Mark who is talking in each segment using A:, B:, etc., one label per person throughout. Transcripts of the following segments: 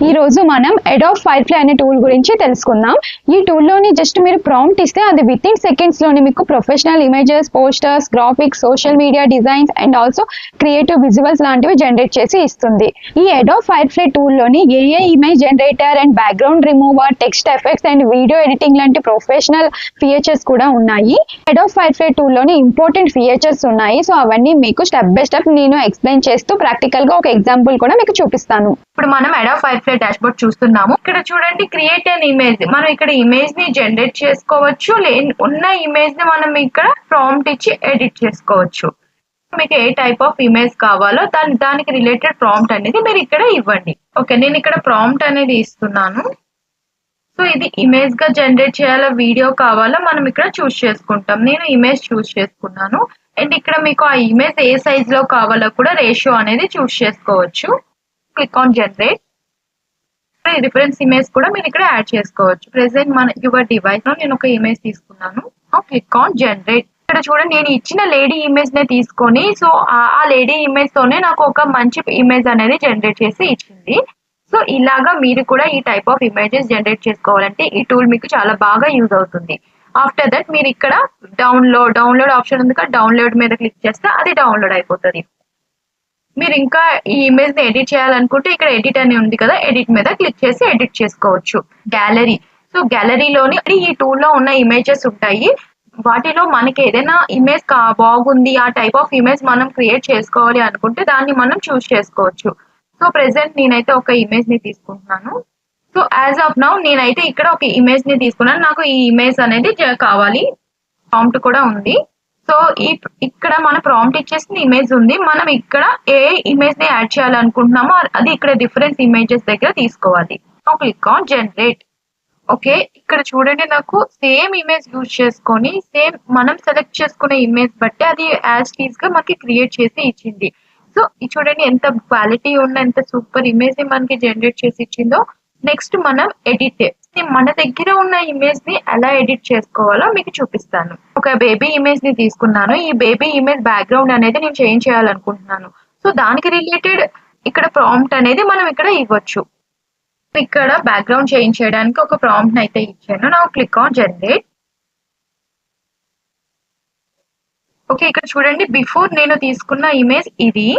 A: ఈ రోజు మనం అడాబ్ ఫైర్ఫ్లై అనే టూల్ గురించి తెలుసుకుందాం. ఈ టూల్ లోని జస్ట్ మీరు ప్రాంప్ట్ ఇస్తే అది విత్ ఇన్ సెకండ్స్ లోని మీకు professional images, posters, graphics, social media designs and also creative visuals లాంటివి జనరేట్ చేసి ఇస్తుంది. ఈ అడాబ్ ఫైర్ఫ్లై టూల్ లోని AI image generator and background remover, text effects and video editing లాంటి ప్రొఫెషనల్ ఫీచర్స్ కూడా ఉన్నాయి. అడాబ్ ఫైర్ఫ్లై టూల్ లోని important features ఉన్నాయి. సో అవన్నీ మీకు స్టెప్ బై స్టెప్ నేను ఎక్స్ప్లెయిన్ చేస్తూ ప్రాక్టికల్ గా ఒక ఎగ్జాంపుల్ కూడా మీకు చూపిస్తాను.
B: ఇప్పుడు మనం అడాబ్ ఫైర్ఫ్లై డాష్బోర్డ్ చూస్తున్నాము. ఇక్కడ చూడండి, క్రియేట్ అన్ ఇమేజ్. మనం ఇక్కడ ఇమేజ్ ని జనరేట్ చేసుకోవచ్చు. ఉన్న ఇమేజ్ ని మనం ఇక్కడ ప్రాంప్ట్ ఇచ్చి ఎడిట్ చేసుకోవచ్చు. మీకు ఏ టైప్ ఆఫ్ ఇమేజ్ కావాలో దానికి రిలేటెడ్ ప్రాంప్ట్ అనేది మీరు ఇక్కడ ఇవ్వండి. ఓకే, నేను ఇక్కడ ప్రాంప్ట్ అనేది ఇస్తున్నాను. సో ఇది ఇమేజ్ గా జనరేట్ చేయాలా, వీడియో కావాలా మనం ఇక్కడ చూస్ చేసుకుంటాం. నేను ఇమేజ్ చూస్ చేసుకున్నాను. అండ్ ఇక్కడ మీకు ఆ ఇమేజ్ ఏ సైజ్ లో కావాలో కూడా రేషియో అనేది చూస్ చేసుకోవచ్చు. Click on generate. Reference image కూడా మీరు ఇక్కడ యాడ్ చేసుకోవచ్చు. ప్రెసెంట్ మన యువర్ డివైస్ లో నేను ఒక ఇమేజ్ తీసుకున్నాను. Click on generate. ఇక్కడ చూడండి, నేను ఇచ్చిన లేడీ ఇమేజ్ నే తీసుకొని సో ఆ లేడీ ఇమేజ్ తోనే నాకు ఒక మంచి ఇమేజ్ అనేది జనరేట్ చేసి ఇచ్చింది. సో ఇలాగా మీరు కూడా ఈ టైప్ ఆఫ్ ఇమేజెస్ జనరేట్ చేసుకోవాలంటే ఈ టూల్ మీకు చాలా బాగా యూజ్ అవుతుంది. ఆఫ్టర్ దట్ మీరు ఇక్కడ డౌన్లోడ్ ఆప్షన్ ఉంది కదా, డౌన్లోడ్ మీద క్లిక్ చేస్తే అది డౌన్లోడ్ అయిపోతుంది. మీరు ఇంకా ఈ ఇమేజ్ ని ఎడిట్ చేయాలనుకుంటే ఇక్కడ ఎడిట్ అని ఉంది కదా, ఎడిట్ మీద క్లిక్ చేసి ఎడిట్ చేసుకోవచ్చు. గ్యాలరీ. సో గ్యాలరీలోని ఈ టూల్ లో ఉన్న ఇమేజెస్ ఉంటాయి. వాటిలో మనకి ఏదైనా ఇమేజ్ బాగుంది, ఆ టైప్ ఆఫ్ ఇమేజ్ మనం క్రియేట్ చేసుకోవాలి అనుకుంటే దాన్ని మనం చూస్ చేసుకోవచ్చు. సో ప్రెసెంట్ నేనైతే ఒక ఇమేజ్ ని తీసుకుంటున్నాను. సో యాజ్ ఆఫ్ నౌ నేనైతే ఇక్కడ ఒక ఇమేజ్ ని తీసుకున్నాను. నాకు ఈ ఇమేజ్ అనేది కావాలి. ప్రాంప్ట్ కూడా ఉంది. సో ఇక్కడ మన ప్రాంప్ట్ ఇచ్చేసిన ఇమేజ్ ఉంది. మనం ఇక్కడ ఏ ఇమేజ్ ని యాడ్ చేయాలనుకుంటున్నామో అది ఇక్కడ డిఫరెన్స్ ఇమేజెస్ దగ్గర తీసుకోవాలి. Click on generate. ఓకే, ఇక్కడ చూడండి, నాకు సేమ్ ఇమేజ్ యూజ్ చేసుకొని సేమ్ మనం సెలెక్ట్ చేసుకునే ఇమేజ్ బట్టి అది యాజ్ టీజ్ గా మనకి క్రియేట్ చేసి ఇచ్చింది. సో చూడండి ఎంత క్వాలిటీ ఉన్న ఎంత సూపర్ ఇమేజ్ ని మనకి జనరేట్ చేసి ఇచ్చిందో. నెక్స్ట్ మనం ఎడిట్. మన దగ్గర ఉన్న ఇమేజ్ ని ఎలా ఎడిట్ చేసుకోవాలో మీకు చూపిస్తాను. ఒక బేబీ ఇమేజ్ ని తీసుకున్నాను. ఈ బేబీ ఇమేజ్ బ్యాక్గ్రౌండ్ అనేది నేను చేంజ్ చేయాలనుకుంటున్నాను. సో దానికి రిలేటెడ్ ఇక్కడ ప్రాంప్ట్ అనేది మనం ఇక్కడ ఇవ్వచ్చు. ఇక్కడ బ్యాక్గ్రౌండ్ చేంజ్ చేయడానికి ఒక ప్రాంప్ట్ అయితే ఇచ్చాను. నా క్లిక్ ఆన్ జనరేట్. ఓకే, ఇక్కడ చూడండి, బిఫోర్ నేను తీసుకున్న ఇమేజ్ ఇది.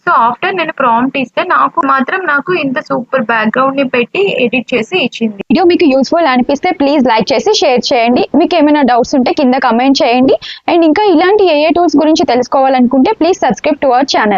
B: సో ఆఫ్టర్ నేను ప్రాంప్ట్ ఇస్తే నాకు ఇంత సూపర్ బ్యాక్గ్రౌండ్ ని పెట్టి ఎడిట్ చేసి ఇచ్చింది.
A: వీడియో మీకు యూస్ఫుల్ అనిపిస్తే ప్లీజ్ లైక్ చేసి షేర్ చేయండి. మీకు ఏమైనా డౌట్స్ ఉంటే కింద కమెంట్ చేయండి. అండ్ ఇంకా ఇలాంటి ఏఐ టూల్స్ గురించి తెలుసుకోవాలనుకుంటే please subscribe to our channel.